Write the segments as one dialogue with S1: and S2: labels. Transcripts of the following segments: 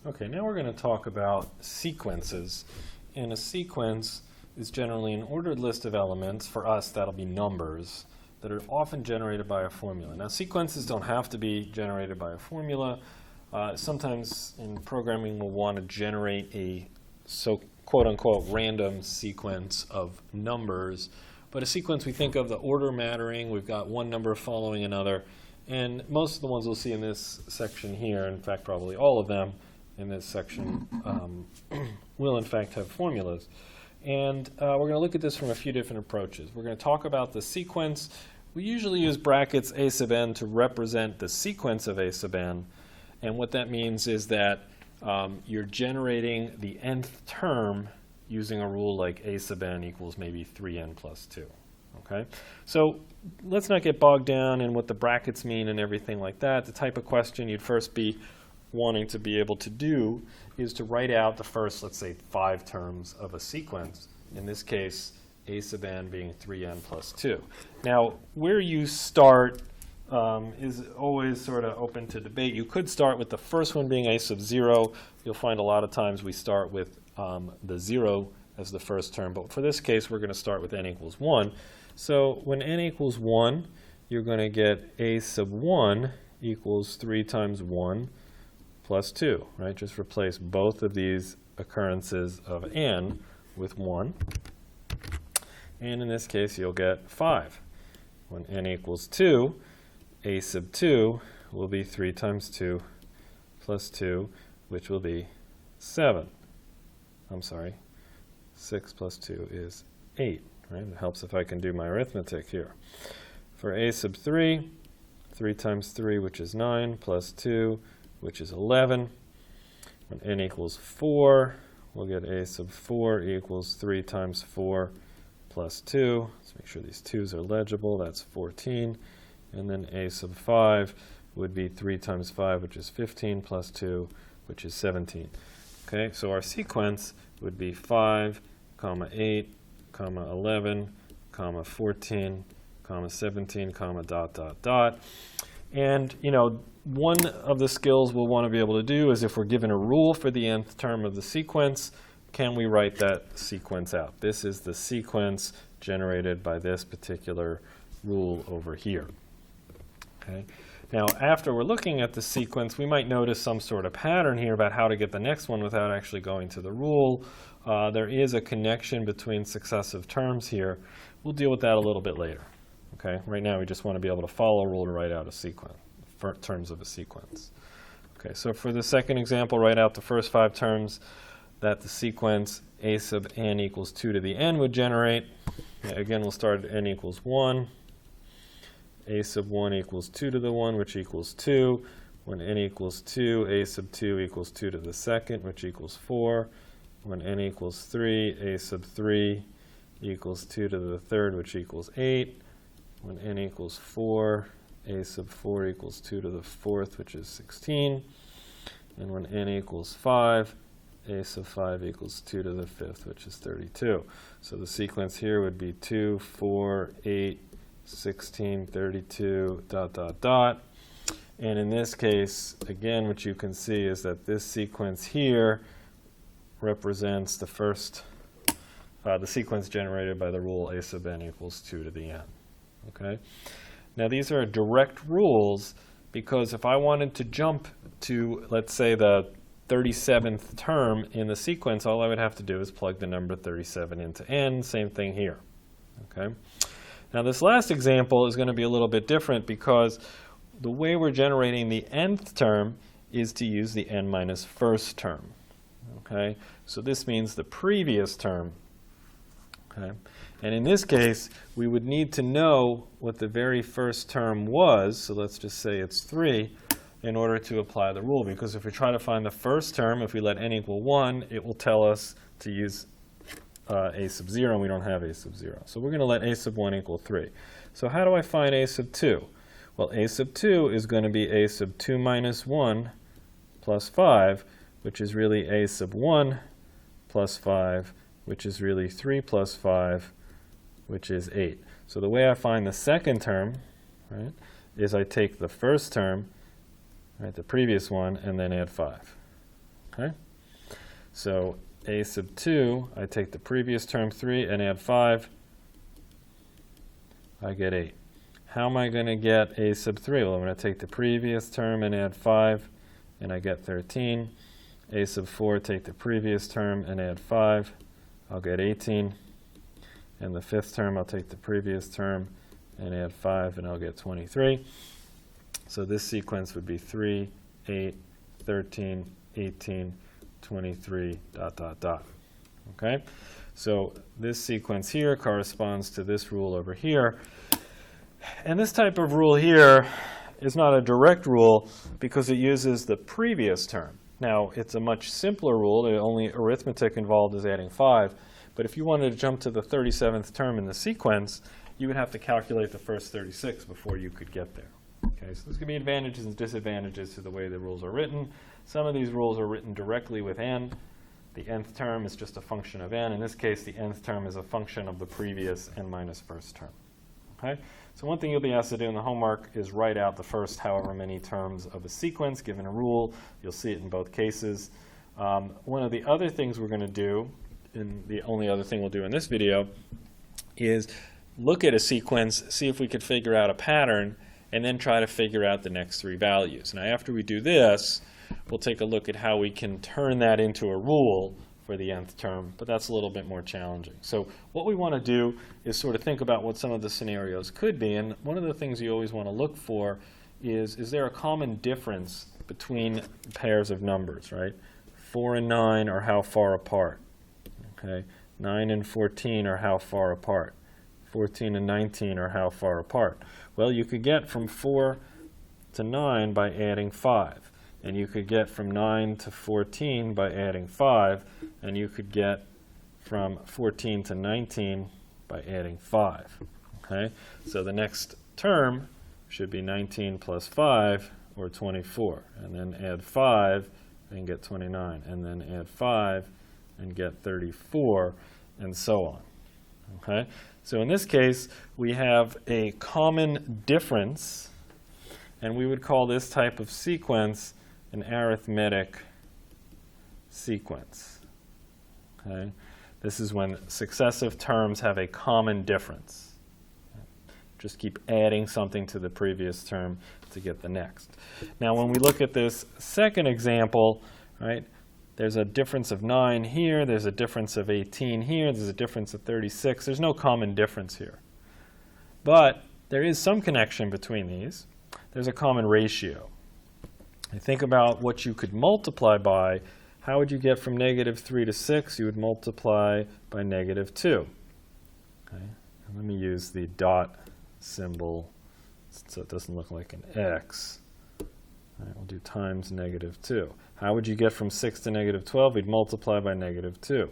S1: Okay, now we're going to talk about sequences. And a sequence is generally an ordered list of elements. For us, that'll be numbers that are often generated by a formula. Now, sequences don't have to be generated by a formula. Sometimes in programming, we'll want to generate a quote-unquote random sequence of numbers. But a sequence, we think of the order mattering. We've got one number following another. And most of the ones we'll see in this section here, in fact, probably all of them in this section, will in fact have formulas. And we're going to look at this from a few different approaches. We're going to talk about the sequence. We usually use brackets a sub n to represent the sequence of a sub n. And what that means is that you're generating the nth term using a rule like a sub n equals maybe 3n plus 2. Okay? So let's not get bogged down in what the brackets mean and everything like that. The type of question you'd first be wanting to be able to do is to write out the first, let's say, 5 terms of a sequence. In this case, a sub n being 3n plus 2. Now, where you start is always sort of open to debate. You could start with the first one being a sub 0. You'll find a lot of times we start with the 0 as the first term. But for this case, we're going to start with n equals 1. So when n equals 1, you're going to get a sub 1 equals 3 times 1 plus 2, right? Just replace both of these occurrences of n with 1. And in this case, you'll get 5. When n equals 2, a sub 2 will be 3 times 2 plus 2, which will be 7. I'm sorry, 6 plus 2 is 8, right? It helps if I can do my arithmetic here. For a sub 3, 3 times 3, which is 9, plus 2, which is 11. When n equals 4, we'll get a sub 4 equals 3 times 4 plus 2. Let's make sure these 2's are legible. That's 14. And then a sub 5 would be 3 times 5, which is 15, plus 2, which is 17. Okay, so our sequence would be 5, comma 8, comma 11, comma 14, comma 17, comma dot, dot, dot. And, you know, one of the skills we'll want to be able to do is if we're given a rule for the nth term of the sequence, can we write that sequence out? This is the sequence generated by this particular rule over here. Okay. Now, after we're looking at the sequence, we might notice some sort of pattern here about how to get the next one without actually going to the rule. There is a connection between successive terms here. We'll deal with that a little bit later. Okay. Right now, we just want to be able to follow a rule to write out a sequence, for terms of a sequence. Okay. So for the second example, write out the first 5 terms that the sequence a sub n equals 2 to the n would generate. Again, we'll start at n equals 1. A sub 1 equals 2 to the 1, which equals 2. When n equals 2, a sub 2 equals 2 to the second, which equals 4. When n equals 3, a sub 3 equals 2 to the third, which equals 8. When n equals 4, a sub 4 equals 2 to the fourth, which is 16. And when n equals 5, a sub 5 equals 2 to the fifth, which is 32. So the sequence here would be 2, 4, 8, 16, 32, dot, dot, dot. And in this case, again, what you can see is that this sequence here represents the first, the sequence generated by the rule a sub n equals 2 to the n. Okay? Now, these are direct rules because if I wanted to jump to, let's say, the 37th term in the sequence, all I would have to do is plug the number 37 into n. Same thing here. Okay? Now, this last example is going to be a little bit different because the way we're generating the nth term is to use the n minus first term. Okay? So this means the previous term. Okay? And in this case, we would need to know what the very first term was. So let's just say it's 3 in order to apply the rule. Because if we try to find the first term, if we let n equal 1, it will tell us to use a sub 0, and we don't have a sub 0. So we're going to let a sub 1 equal 3. So how do I find a sub 2? Well, a sub 2 is going to be a sub 2 minus 1 plus 5, which is really a sub 1 plus 5, which is really 3 plus 5, which is 8. So the way I find the second term, right, is I take the first term, right, the previous one, and then add 5. Okay? So a sub 2, I take the previous term 3 and add 5, I get 8. How am I going to get a sub 3? Well, I'm going to take the previous term and add 5, and I get 13. A sub 4, take the previous term and add 5, I'll get 18. And the fifth term, I'll take the previous term and add 5, and I'll get 23. So this sequence would be 3, 8, 13, 18, 23, dot, dot, dot. Okay? So this sequence here corresponds to this rule over here. And this type of rule here is not a direct rule because it uses the previous term. Now, it's a much simpler rule. The only arithmetic involved is adding 5. But if you wanted to jump to the 37th term in the sequence, you would have to calculate the first 36 before you could get there. Okay, so there's going to be advantages and disadvantages to the way the rules are written. Some of these rules are written directly with n. The nth term is just a function of n. In this case, the nth term is a function of the previous n minus first term. Okay? So one thing you'll be asked to do in the homework is write out the first however many terms of a sequence given a rule. You'll see it in both cases. One of the other things we're going to do, and the only other thing we'll do in this video, is look at a sequence, see if we could figure out a pattern, and then try to figure out the next three values. Now after we do this, we'll take a look at how we can turn that into a rule for the nth term, but that's a little bit more challenging. So what we want to do is sort of think about what some of the scenarios could be, and one of the things you always want to look for is there a common difference between pairs of numbers, right? 4 and 9 are how far apart? Okay, 9 and 14 are how far apart? 14 and 19 are how far apart? Well, you could get from 4 to 9 by adding 5. And you could get from 9 to 14 by adding 5. And you could get from 14 to 19 by adding 5. Okay? So the next term should be 19 plus 5, or 24. And then add 5 and get 29. And then add 5 and get 34, and so on. Okay? So in this case, we have a common difference, and we would call this type of sequence an arithmetic sequence. Okay? This is when successive terms have a common difference. Just keep adding something to the previous term to get the next. Now when we look at this second example, right, there's a difference of 9 here, there's a difference of 18 here, there's a difference of 36. There's no common difference here. But there is some connection between these. There's a common ratio. I think about what you could multiply by. How would you get from negative 3 to 6? You would multiply by negative 2. Okay? And let me use the dot symbol so it doesn't look like an X. All right, we'll do times negative 2. How would you get from 6 to negative 12? We'd multiply by negative 2.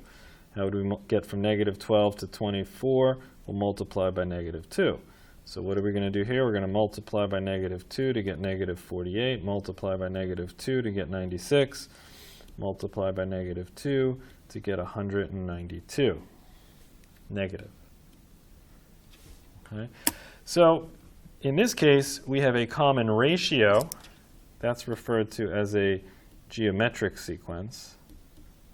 S1: How would we get from negative 12 to 24? We'll multiply by negative 2. So what are we going to do here? We're going to multiply by negative 2 to get negative 48, multiply by negative 2 to get 96, multiply by negative 2 to get 192. Negative. Okay? So in this case, we have a common ratio. That's referred to as a geometric sequence.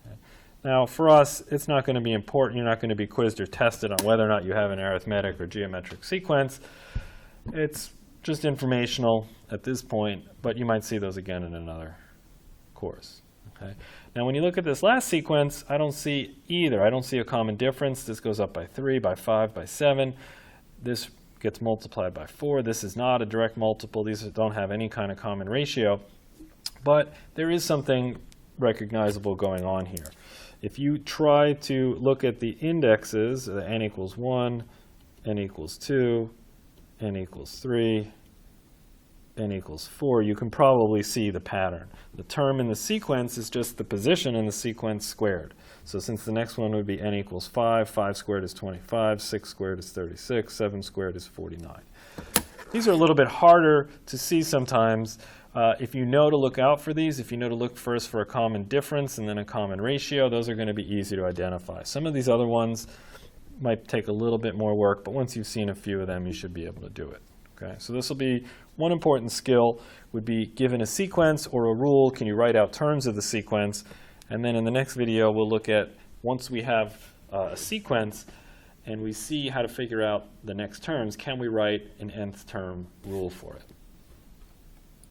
S1: Okay. Now, for us, it's not going to be important. You're not going to be quizzed or tested on whether or not you have an arithmetic or geometric sequence. It's just informational at this point, but you might see those again in another course. Okay. Now, when you look at this last sequence, I don't see either. I don't see a common difference. This goes up by 3, by 5, by 7. This gets multiplied by 4. This is not a direct multiple. These don't have any kind of common ratio. But there is something recognizable going on here. If you try to look at the indexes, n equals 1, n equals 2, n equals 3, n equals 4, you can probably see the pattern. The term in the sequence is just the position in the sequence squared. So since the next one would be n equals 5, 5 squared is 25, 6 squared is 36, 7 squared is 49. These are a little bit harder to see sometimes. If you know to look out for these, if you know to look first for a common difference and then a common ratio, those are going to be easy to identify. Some of these other ones might take a little bit more work, but once you've seen a few of them, you should be able to do it. Okay, so this will be one important skill would be given a sequence or a rule, can you write out terms of the sequence? And then in the next video we'll look at once we have a sequence and we see how to figure out the next terms, can we write an nth term rule for it?